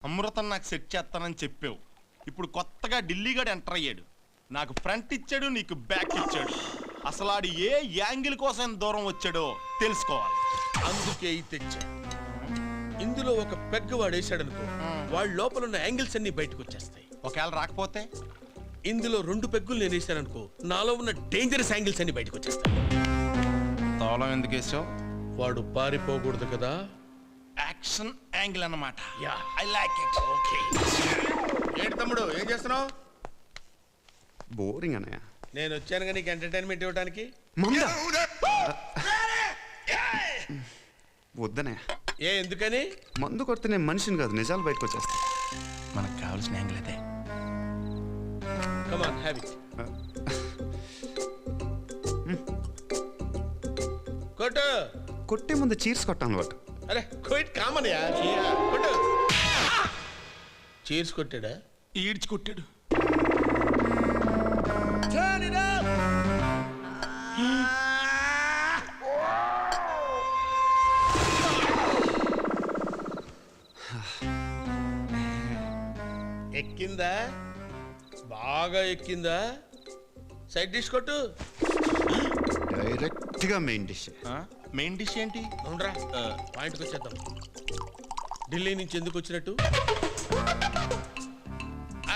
అమృతం నాకు సెట్ చేస్తానని చెప్పావు. ఇప్పుడు కొత్తగా ఢిల్లీగాడు ఎంటర్ అయ్యాడు. నాకు ఫ్రంట్ ఇచ్చాడు, నీకు బ్యాక్ ఇచ్చాడు. అసలు ఆడు ఏ యాంగిల్ కోసం దూరం వచ్చాడో తెలుసుకోవాలి. అందుకే ఈ తెచ్చా. ఇందులో ఒక పెగ్ వాడు వేసాడనుకో, వాడి లోపల ఉన్న యాంగిల్స్ అన్ని బయటకు వచ్చేస్తాయి. ఒకవేళ రాకపోతే ఇందులో 2 పెగ్గులు నేను వేసాననుకో, నాలో ఉన్న డేంజరస్ యాంగిల్స్ అన్ని బయటకు వచ్చేస్తాయి. తాళం ఎందుకు వేసావు? వాడు పారిపోకూడదు కదా. యాక్షన్ యాంగిల్ అన్నమాట. Yeah, I like it. Okay. ఏంటి తమ్ముడు, ఏం చేస్తున్నావు? బోరింగ్ అన్నయ్య. నేను వచ్చాను నీకు ఎంటర్టైన్మెంట్ ఇవ్వడానికి. వద్దనే. ఎందుకని? మందు కొడితే నేను మనిషిని కాదు, నిజాలు బయటకు వచ్చేస్తా. మనకు కావాల్సిన యాంగిల్ అదే. Come on, have it. కొట్టు. కొట్టే ముందు చీర్స్ కొట్టాను అలవాటు. అరే క్విట్ కామన్ యా. కొట్టు. చీర్స్ కొట్టాడా? ఈడ్చి కొట్టాడు. ఎక్కిందా? బాగా ఎక్కిందా? సైడ్ డిష్ కొట్టు. డైరెక్ట్ గా మెయిన్ డిష్. మెయిన్ డిష్ ఏంటి? అవునరా, పాయింట్కి వచ్చేద్దాం. ఢిల్లీ నుంచి ఎందుకు వచ్చినట్టు?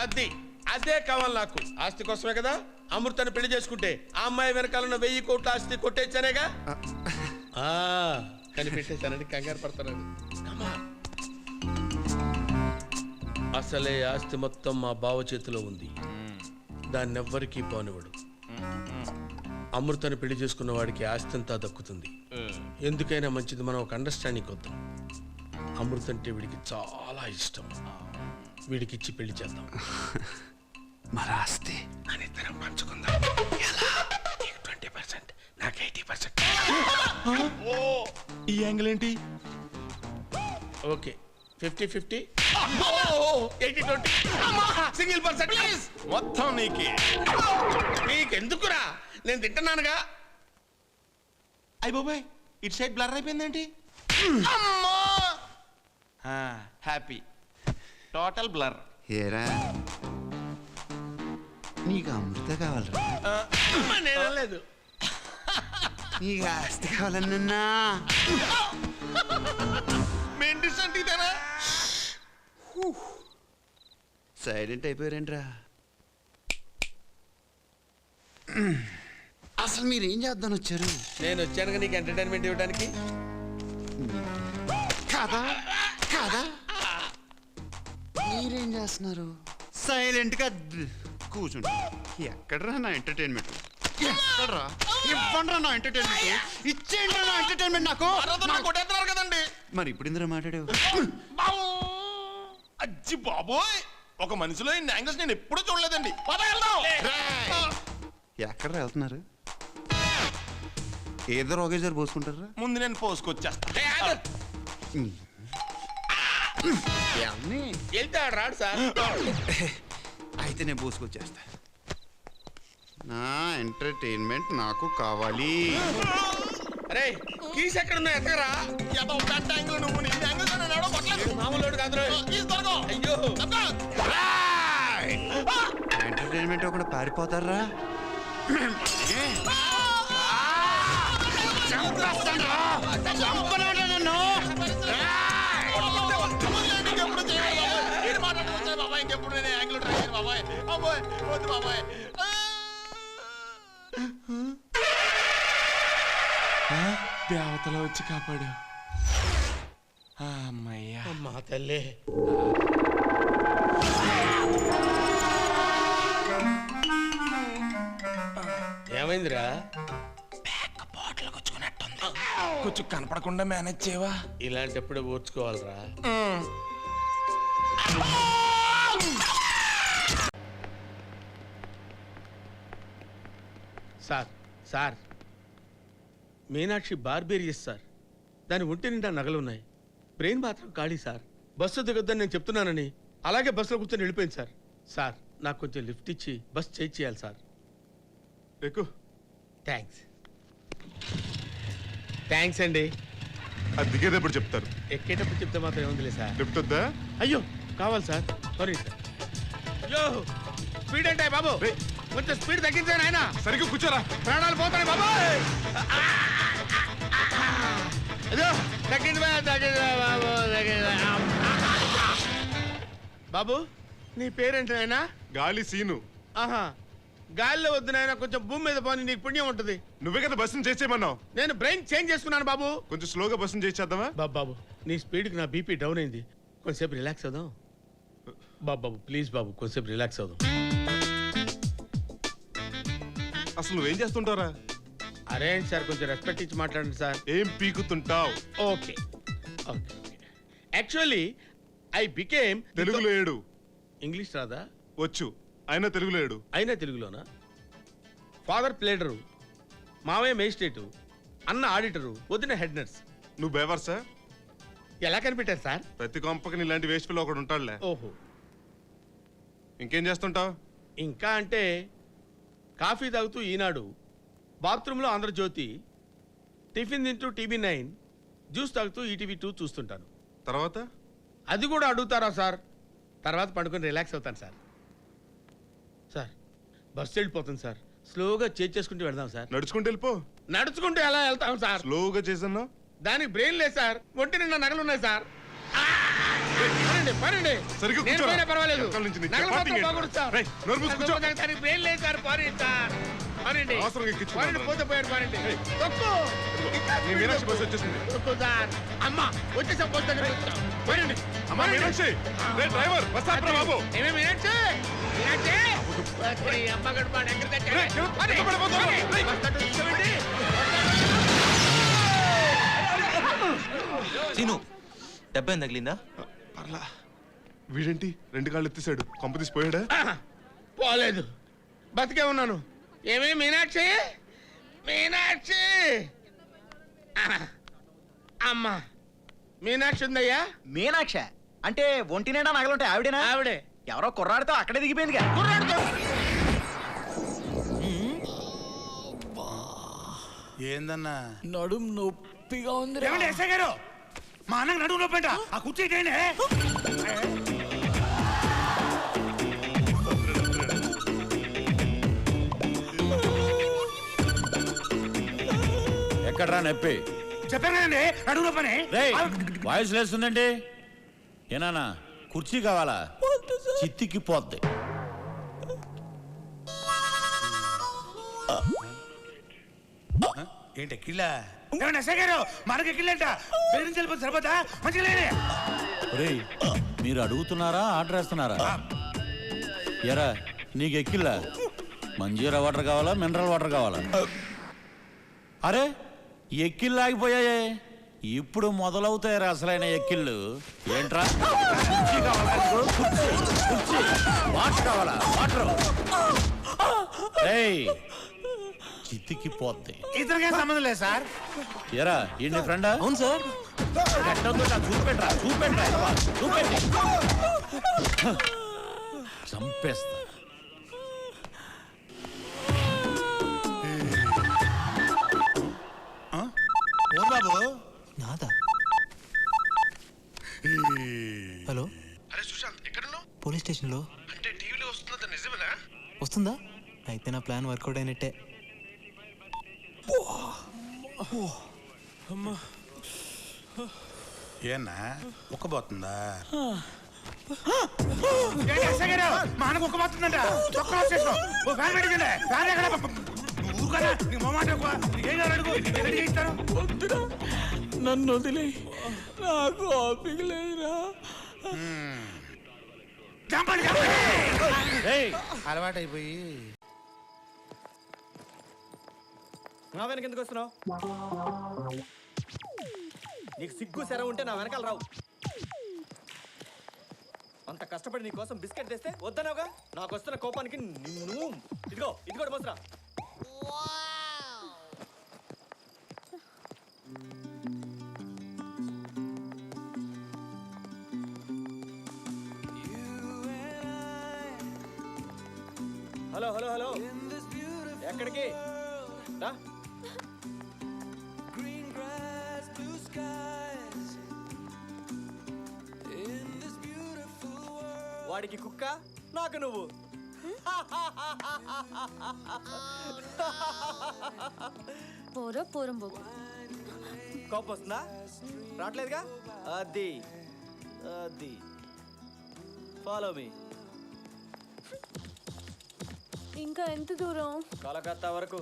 అది అదే కావాలి నాకు. ఆస్తి కోసమే కదా. అమృతాన్ని పెళ్లి చేసుకుంటే ఆ అమ్మాయి వెనకాలన్న 1000 కోట్ల ఆస్తి కొట్టేచ్చానేగా. కనిపెట్టేశానని కంగారు పడతానని. అసలే ఆస్తి మొత్తం మా బావ చేతిలో ఉంది. దాన్ని ఎవ్వరికీ పోనివ్వడు. అమృతాన్ని పెళ్లి చేసుకున్న వాడికి ఆస్తి అంతా దక్కుతుంది. ఎందుకైనా మంచిది మనం ఒక అండర్స్టాండింగ్ వద్దాం. అమృత అంటే వీడికి చాలా ఇష్టం. వీడికి ఇచ్చి పెళ్లి చేద్దాం. మరి ఆస్తి అని ఇద్దరం పంచుకుందాం. ఎలా? 20%, నాకు 80%. ఈ యాంగిల్ ఏంటి? ఓకే, 50-50. 80-20. Single percent please. మొత్తం నీకే. నీకెందుకురా, నేను తింటున్నానుగా. అయ్య బాబాయ్, ఇటు సైడ్ బ్లర్ అయిపోయిందేంటి? హ్యాపీ. Total blur. ఏరా, నీకు అమృత కావాలరా? లేదు, నీకు ఆస్తి కావాలన్నా. మెయిన్ డిష్ అంటే ఇదేనా? సైలెంట్ అయిపోయారేంట్రా? అసలు మీరేం చేద్దాం వచ్చారు? నేను వచ్చాను నీకు ఎంటర్టైన్మెంట్ ఇవ్వడానికి. కాదా కాదా? మీరేం చేస్తున్నారు? సైలెంట్ గా కూర్చుంటా. ఎక్కడరా నా ఎంటర్టైన్మెంట్? ఎక్కడరా? ఇవ్వండిరా నా ఎంటర్టైన్మెంట్. ఇచ్చేయండి నా ఎంటర్టైన్మెంట్ నాకు. కొట్టేస్తున్నారు కదండి. మరి ఇప్పుడు ఇందులో మాట్లాడావు? అజ్జి బాబోయ్, ఒక మనిషిలో ఇన్ని యాంగిల్స్ నేను ఎప్పుడూ చూడలేదండి. ఎక్కడ వెళ్తున్నారు? ఏదో ఒకేసారి పోసుకుంటారా? ముందు నేను పోసుకొచ్చేస్తా. వెళ్తాడు రాడు సార్. అయితే నేను పోసుకొచ్చేస్తా. నా ఎంటర్టైన్మెంట్ నాకు కావాలి. అరే కీస్ ఎక్కడ ఉన్నాయి? ఎక్కరా? మామూలు కాదు. అయ్యో, ఎంటర్టైన్మెంట్ ఒకటి పారిపోతారా? దేవతలో వచ్చి కాపాడు. అమ్మయ్యా. అమ్మా తల్లి. ఏమైందిరా? బాటిల్ కొచ్చుకున్నట్టుంది. కొంచెం కనపడకుండా మేనేజ్ చేయవా? ఇలాంటప్పుడే ఓర్చుకోవాలరా. Sir sir, Meenakshi barbarous sir. దాని ఒంటి నిండా నగలున్నాయి. బ్రెయిన్ మాత్రం ఖాళీ సార్. బస్సు దిగొద్దని నేను చెప్తున్నానని అలాగే బస్సులో కూర్చొని వెళ్ళిపోయింది సార్. సార్ నాకు కొంచెం లిఫ్ట్ ఇచ్చి బస్ చేయాలి సార్. ఎక్కువ థ్యాంక్స్ అండి. అది దిగేటప్పుడు చెప్తారు. ఎక్కేటప్పుడు చెప్తే మాత్రం ఏముందిలే సార్. లిఫ్ట్ వద్దా? అయ్యో కావాలి సార్ సారీ సార్ యో స్పీడ్ అంటే బాబు కొంచెం స్పీడ్ తగ్గించాను ఆయన సరిగ్గా కూర్చోరా. ప్రాణాలు పోతాయి బాబు అదో తగ్గింది బాబు తగ్గింది బాబు నీ పేరేంటి నాయనా? గాలి సీను. ఆహా గాలిలో వద్దు నాయనా, కొంచెం భూమి మీద పోనీ నీకు పుణ్యం ఉంటుంది. నువ్వే కదా బస్సును చేసేయమన్నావు. నేను బ్రెయిన్ చేంజ్ చేసుకున్నాను బాబు. కొంచెం స్లోగా బస్సును చేసేద్దామా? బాబు నీ స్పీడ్కి నా బీపీ డౌన్ అయింది, కొంచెంసేపు రిలాక్స్ అవుదాం. బాబు ప్లీజ్ బాబు కొంచెంసేపు రిలాక్స్ అవుదాం. అసలు నువ్వేం చేస్తుంటారా? అరే సార్ కొంచెం రెస్పెక్ట్ ఇచ్చి మాట్లాడండి సార్. ఏం పీకుతుంటావు? Okay okay actually I became తెలుగులో ఏడు. ఇంగ్లీష్ రాదా? వచ్చు, అయినా తెలుగులో ఏడు. అయినా తెలుగులోనా? ఫాదర్ ప్లేడరు, మావయ్య మేజిస్ట్రేటు, అన్న ఆడిటరు, వదిన హెడ్ నర్స్. నువ్వు బేవర్సా? ఎలా కనిపెట్టారు సార్? ప్రతి కొంపకి ఇలాంటి వేస్ట్ పిల్ల ఒకడు ఉంటాడులే. ఓహో ఇంకేం చేస్తుంటావు? ఇంకా అంటే కాఫీ తాగుతూ ఈనాడు, బాత్రూంలో ఆంధ్రజ్యోతి, టిఫిన్ తింటూ TV9, జ్యూస్ తాగుతూ ETV2 చూస్తుంటాను. తర్వాత అది కూడా అడుగుతారా సార్? తర్వాత పండుకొని రిలాక్స్ అవుతాను సార్. సార్ బస్సు వెళ్ళిపోతుంది సార్, స్లోగా చేసుకుంటూ వెళ్దాం సార్. నడుచుకుంటూ వెళ్ళిపో. నడుచుకుంటూ ఎలా వెళ్తాం సార్? స్లోగా చేసన్నా. దానికి బ్రెయిన్ లేదు సార్, ఒంటి నిండా నగలు ఉన్నాయి సార్. పనండి సరిగ్గా నేను కూర్చోరా. పోయినా పర్వాలేదు, వెనకాల నుంచి నీ నగలు చపాతీ మాత్రం ఏంటి? పోకూడదు సార్. రేయ్, నోరు మూసి కూర్చో. దానికి బ్రెయిన్ లేదు సార్, పోనీ సార్ పనండి. అవసరంగా ఎక్కించుకున్నాను. పనండి, పోతే పోయాడు పనండి. తొక్కు. ఇంకా నీ మీనాక్షి బస్సు వచ్చేసింది. తొక్కు సార్. అమ్మా వచ్చేసాం, బస్ దగ్గర వచ్చాం. పనండి. అమ్మా మీనాక్షి, రే డ్రైవర్ బస్ ఆపరా బాబు. ఏమేమి మీనాక్షి? మీనాక్షి? ఓకే, అమ్మ గడపాడు ఎక్కడ తెచ్చాడు? రేయ్, కింద పని. పడిపోతావు. పని. రేయ్. బస్ దగ్గర కూర్చోబెట్టి. సీను దెబ్బ ఏం తగిలిందా? పర్లా. వీడేంటి రెండు కాళ్ళు ఎత్తేసాడు, కొంప తీసిపోయాడా? పోలేదు, బతికే ఉన్నాను. ఏమే మీనాక్షి? మీనాక్షి అమ్మా మీనాక్షి ఉందయ్యా? మీనాక్ష అంటే ఒంటి నిండా నగలుంటాయి ఆవిడేనా? ఆవిడే. ఎవరో కుర్రాడితో అక్కడే దిగిపోయిందిగా. కుర్రాడితో. ఏందన్నా నడుం నొప్పిగా ఉంది. ఏమండి ఎస్ఐ గారు, మా అన్నకు నడుము నొప్పంట. ఆ కుర్చీ ఇటేయండి. ఎక్కడ్రా నొప్పి? చెప్పాను కదండి నడుము నొప్పని. రేయ్ వాయిస్ లేస్తుందండి. ఏనానా కుర్చీ కావాలా? చిత్తికి పోద్ది. ఏంటి కిళ్ళ? ఏమండి ఎస్ఐ గారు, మనకి కిళ్ళంట. బెదిరించి వెళ్ళిపోతే సరిపోతా? మంచిగా లేని. రేయ్ మీరు అడుగుతున్నారా ఆర్డర్ వేస్తున్నారా? ఎరా నీకు ఎక్కిల్లా? మంజీరా వాటర్ కావాలా మినరల్ వాటర్ కావాలా? అరే ఎక్కిళ్ళు ఆగిపోయాయే, ఇప్పుడు మొదలవుతాయరా అసలైన ఎక్కిళ్ళు. ఏంట్రా కుర్చీ కావాలా? కుర్చీ కుర్చీ. వాటర్ కావాలా? వాటర్. రేయ్ చిత్తికి పోద్ది. ఇతనికే సంబంధం లేదు సార్. ఎరా ఈ నీ ఫ్రెండా? అవును సార్. చూపెట్రా చూపెట్రా చూపెట్టి చంపేస్తా. ఓ బాబు. నాదా? హలో అరే సుశాంత్ ఎక్కడున్నావు? పోలీస్ స్టేషన్లో. అంటే టీవీలో వస్తుందంత నిజమేనా? వస్తుందా? అయితే నా ప్లాన్ వర్కౌట్ అయినట్టే. ఏనా ఉక్కబోతుందా? ఎస్ఐ గారు, మా అన్నకు ఉక్కబోతుందంట. ఒక్క స్టేషన్. ఓ ఫ్యాన్ పెట్టించండి. ఫ్యాన్ ఎక్కడ? ఊరుకోరా, నీ మొమాట ఏం కాదు అడుగు, రెడీ చేయిస్తాను. నన్ను వదిలే, నాకు ఓపిక లేదురా. చంపండి అలవాటైపోయి. నా వెనక ఎందుకు వస్తున్నావు? నీకు సిగ్గు సెర ఉంటే నా వెనకాల రావు. అంత కష్టపడి నీ కోసం బిస్కెట్ తెస్తే వద్దనవుగా. నాకు వస్తున్న కోపానికి నువ్వు ఇదిగో ఇది కూడా మోసరా. హలో హలో హలో, ఎక్కడికి రా? వాడికి కుక్క నాకు నువ్వు. పోరో పోరం పోకు. కోపం వస్తుందా? రావట్లేదుగా? అది అది ఫాలో మీ. ఇంకా ఎంత దూరం? కలకత్తా వరకు.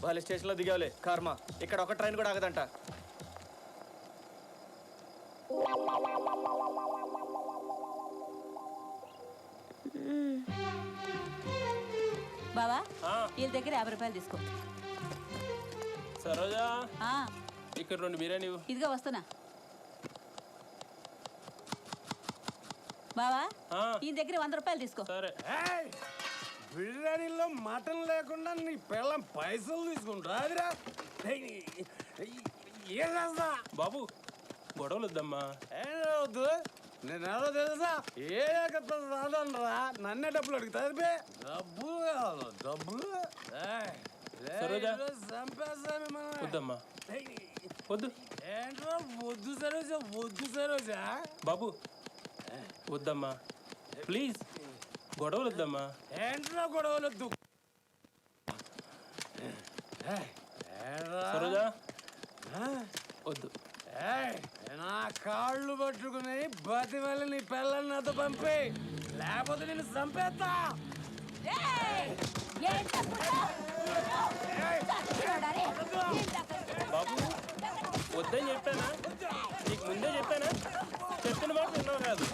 వాళ్ళ స్టేషన్లో దిగావులే కర్మ. ఇక్కడ ఒక ట్రైన్ కూడా ఆగదంట. బావా వీళ్ళ దగ్గర 50 రూపాయలు తీసుకో. సరోజా ఆ, ఇక్కడ 2 బిర్యానీ ఇవ్వు. ఇదిగో వస్తున్నా. బావా ఆ. ఈ దగ్గర 100 రూపాయలు తీసుకో. సరే. బిర్యానీలో మటన్ లేకుండా నీ పిల్లం పైసలు తీసుకుంటా అదిరా. ఏం చేస్తా బాబు గొడవలు వద్దమ్మా. ఏం వద్దు. నేను ఎవరో తెలుసా? ఏ రాదనరా నన్నే డబ్బులు అడుగుతా. డబ్బు కావాలి డబ్బు. సరోజా. చంపేస్తాను మనం. వద్దమ్మా వద్దు. ఏంట్రా వద్దు సరోజా వద్దు సరోజా. బాబు వద్దమ్మా ప్లీజ్. గొడవలు వద్దమ్మా. ఏంట్రా గొడవలొద్దు. సరోజా వద్దు. నా కాళ్ళు పట్టుకుని బతి వల్ల నీ పిల్లల్ని నాతో పంపి, లేకపోతే నేను చంపేస్తా. బాబు వద్దని చెప్పానా? నీకు ముందే చెప్పానా? చెప్పిన మాట విన్నావు కాదు.